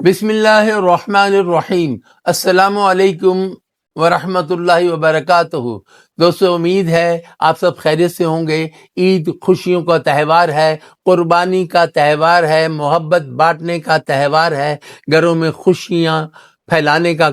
بسم اللہ الرحمن الرحیم۔ السلام علیکم ورحمۃ اللہ وبرکاتہ۔ دوستو، امید ہے آپ سب خیریت سے ہوں گے۔ عید خوشیوں کا تہوار ہے، قربانی کا تہوار ہے، محبت بانٹنے کا تہوار ہے، گھروں میں خوشیاں پھیلانے کا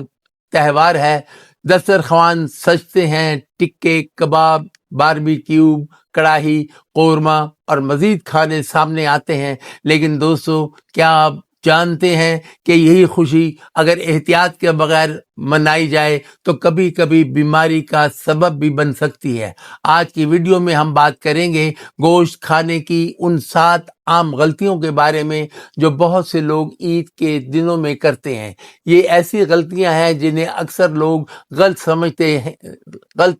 تہوار ہے۔ دسترخوان سجتے ہیں، ٹکے، کباب، باربیکیو، کڑاہی، قورمہ اور مزید کھانے سامنے آتے ہیں۔ لیکن دوستو، کیا آپ جانتے ہیں کہ یہی خوشی اگر احتیاط کے بغیر منائی جائے تو کبھی کبھی بیماری کا سبب بھی بن سکتی ہے۔ آج کی ویڈیو میں ہم بات کریں گے گوشت کھانے کی ان 7 عام غلطیوں کے بارے میں جو بہت سے لوگ عید کے دنوں میں کرتے ہیں۔ یہ ایسی غلطیاں ہیں جنہیں اکثر لوگ غلط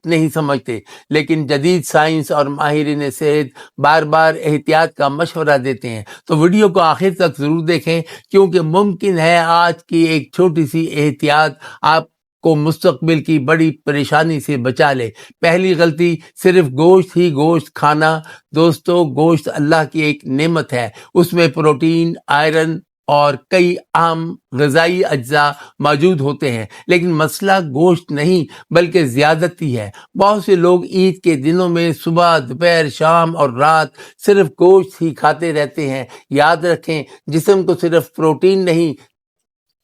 نہیں سمجھتے، لیکن جدید سائنس اور ماہرین صحت بار بار احتیاط کا مشورہ دیتے ہیں۔ تو ویڈیو کو آخر تک ضرور دیکھیں، کیونکہ ممکن ہے آج کی ایک چھوٹی سی احتیاط آپ کو مستقبل کی بڑی پریشانی سے بچا لے۔ پہلی غلطی، صرف گوشت ہی گوشت کھانا۔ دوستو، گوشت اللہ کی ایک نعمت ہے، اس میں پروٹین، آئرن اور کئی اہم غذائی اجزاء موجود ہوتے ہیں، لیکن مسئلہ گوشت نہیں بلکہ زیادتی ہے۔ بہت سے لوگ عید کے دنوں میں صبح، دوپہر، شام اور رات صرف گوشت ہی کھاتے رہتے ہیں۔ یاد رکھیں، جسم کو صرف پروٹین نہیں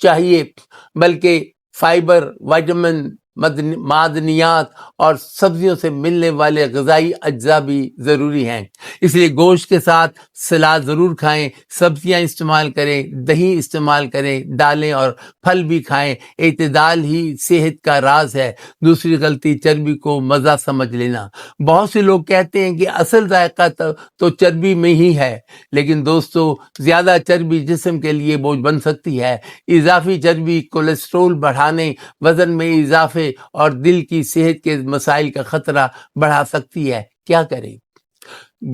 چاہیے بلکہ فائبر، وٹامن، معدنیات اور سبزیوں سے ملنے والے غذائی اجزاء بھی ضروری ہیں۔ اس لیے گوشت کے ساتھ سلاد ضرور کھائیں، سبزیاں استعمال کریں، دہی استعمال کریں، دالیں اور پھل بھی کھائیں۔ اعتدال ہی صحت کا راز ہے۔ دوسری غلطی، چربی کو مزہ سمجھ لینا۔ بہت سے لوگ کہتے ہیں کہ اصل ذائقہ تو چربی میں ہی ہے، لیکن دوستو، زیادہ چربی جسم کے لیے بوجھ بن سکتی ہے۔ اضافی چربی کولیسٹرول بڑھانے، وزن میں اضافے اور دل کی صحت کے مسائل کا خطرہ بڑھا سکتی ہے۔ کیا کریں؟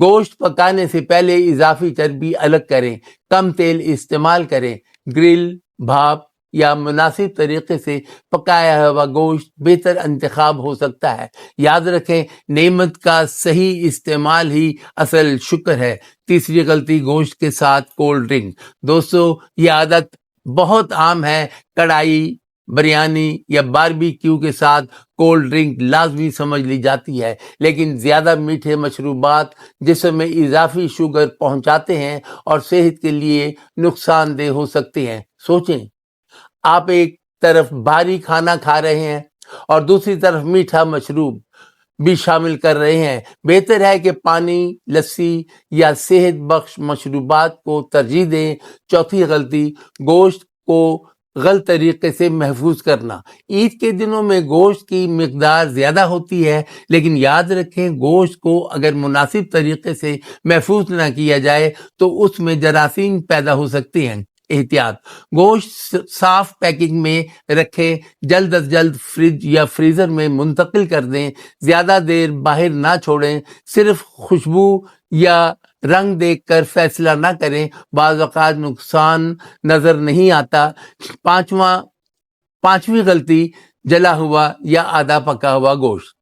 گوشت پکانے سے پہلے اضافی چربی الگ کریں، کم تیل استعمال کریں۔ گرل، بھاپ یا مناسب طریقے سے پکایا ہوا گوشت بہتر انتخاب ہو سکتا ہے۔ یاد رکھیں، نعمت کا صحیح استعمال ہی اصل شکر ہے۔ تیسری غلطی، گوشت کے ساتھ کولڈ ڈرنک۔ دوستو، یہ عادت بہت عام ہے۔ کڑائی، بریانی یا باربیکیو کے ساتھ کولڈ ڈرنک لازمی سمجھ لی جاتی ہے، لیکن زیادہ میٹھے مشروبات جسم میں اضافی شوگر پہنچاتے ہیں اور صحت کے لیے نقصان دہ ہو سکتے ہیں۔ سوچیں، آپ ایک طرف بھاری کھانا کھا رہے ہیں اور دوسری طرف میٹھا مشروب بھی شامل کر رہے ہیں۔ بہتر ہے کہ پانی، لسی یا صحت بخش مشروبات کو ترجیح دیں۔ چوتھی غلطی، گوشت کو غلط طریقے سے محفوظ کرنا۔ عید کے دنوں میں گوشت کی مقدار زیادہ ہوتی ہے، لیکن یاد رکھیں، گوشت کو اگر مناسب طریقے سے محفوظ نہ کیا جائے تو اس میں جراثیم پیدا ہو سکتے ہیں۔ احتیاط، گوشت صاف پیکنگ میں رکھیں، جلد از جلد فریج یا فریزر میں منتقل کر دیں، زیادہ دیر باہر نہ چھوڑیں۔ صرف خوشبو یا رنگ دیکھ کر فیصلہ نہ کریں، بعض اوقات نقصان نظر نہیں آتا۔ پانچویں غلطی، جلا ہوا یا آدھا پکا ہوا گوشت۔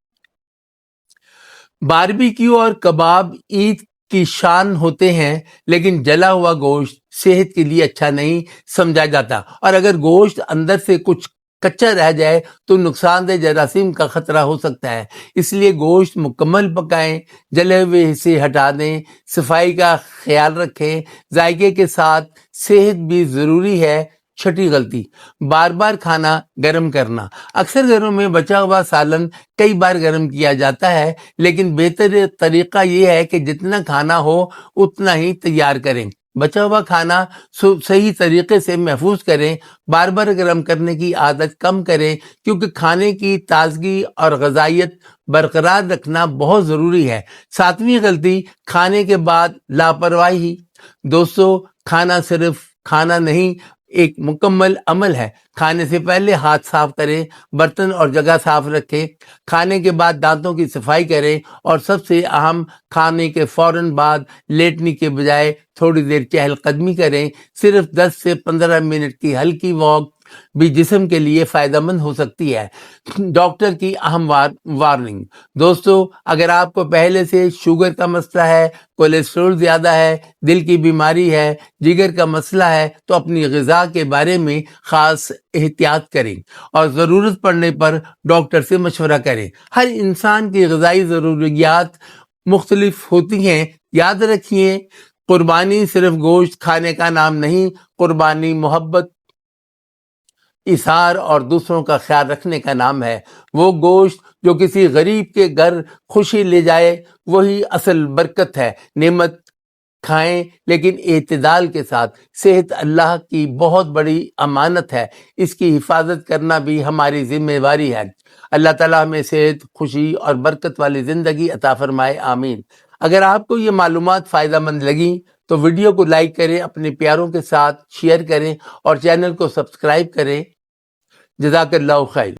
باربیکیو اور کباب عید کی شان ہوتے ہیں، لیکن جلا ہوا گوشت صحت کے لیے اچھا نہیں سمجھا جاتا، اور اگر گوشت اندر سے کچھ کچا رہ جائے تو نقصان دہ جراثیم کا خطرہ ہو سکتا ہے۔ اس لیے گوشت مکمل پکائیں، جلے ہوئے حصے ہٹا دیں، صفائی کا خیال رکھیں۔ ذائقے کے ساتھ صحت بھی ضروری ہے۔ چھٹی غلطی، بار بار کھانا گرم کرنا۔ اکثر گھروں میں بچا ہوا سالن کئی بار گرم کیا جاتا ہے، لیکن بہتر طریقہ یہ ہے کہ جتنا کھانا ہو اتنا ہی تیار کریں۔ بچا ہوا کھانا صحیح طریقے سے محفوظ کریں، بار بار گرم کرنے کی عادت کم کریں، کیونکہ کھانے کی تازگی اور غذائیت برقرار رکھنا بہت ضروری ہے۔ ساتویں غلطی، کھانے کے بعد لاپرواہی۔ دوستو، کھانا صرف کھانا نہیں، ایک مکمل عمل ہے۔ کھانے سے پہلے ہاتھ صاف کریں، برتن اور جگہ صاف رکھیں، کھانے کے بعد دانتوں کی صفائی کریں، اور سب سے اہم، کھانے کے فوراً بعد لیٹنے کے بجائے تھوڑی دیر چہل قدمی کریں۔ صرف 10 سے 15 منٹ کی ہلکی واک بھی جسم کے لیے فائدہ مند ہو سکتی ہے۔ ڈاکٹر کی اہم وارننگ۔ دوستو، اگر آپ کو پہلے سے شوگر کا مسئلہ ہے، کولیسٹرول زیادہ ہے، دل کی بیماری ہے، جگر کا مسئلہ ہے، تو اپنی غذا کے بارے میں خاص احتیاط کریں اور ضرورت پڑنے پر ڈاکٹر سے مشورہ کریں۔ ہر انسان کی غذائی ضروریات مختلف ہوتی ہیں۔ یاد رکھیے، قربانی صرف گوشت کھانے کا نام نہیں، قربانی محبت، اثار اور دوسروں کا خیال رکھنے کا نام ہے۔ وہ گوشت جو کسی غریب کے گھر خوشی لے جائے، وہی اصل برکت ہے۔ نعمت کھائیں لیکن اعتدال کے ساتھ۔ صحت اللہ کی بہت بڑی امانت ہے، اس کی حفاظت کرنا بھی ہماری ذمہ داری ہے۔ اللہ تعالیٰ ہمیں صحت، خوشی اور برکت والی زندگی عطا فرمائے، آمین۔ اگر آپ کو یہ معلومات فائدہ مند لگیں تو ویڈیو کو لائک کریں، اپنے پیاروں کے ساتھ شیئر کریں اور چینل کو سبسکرائب کریں۔ جزاک اللہ خیر۔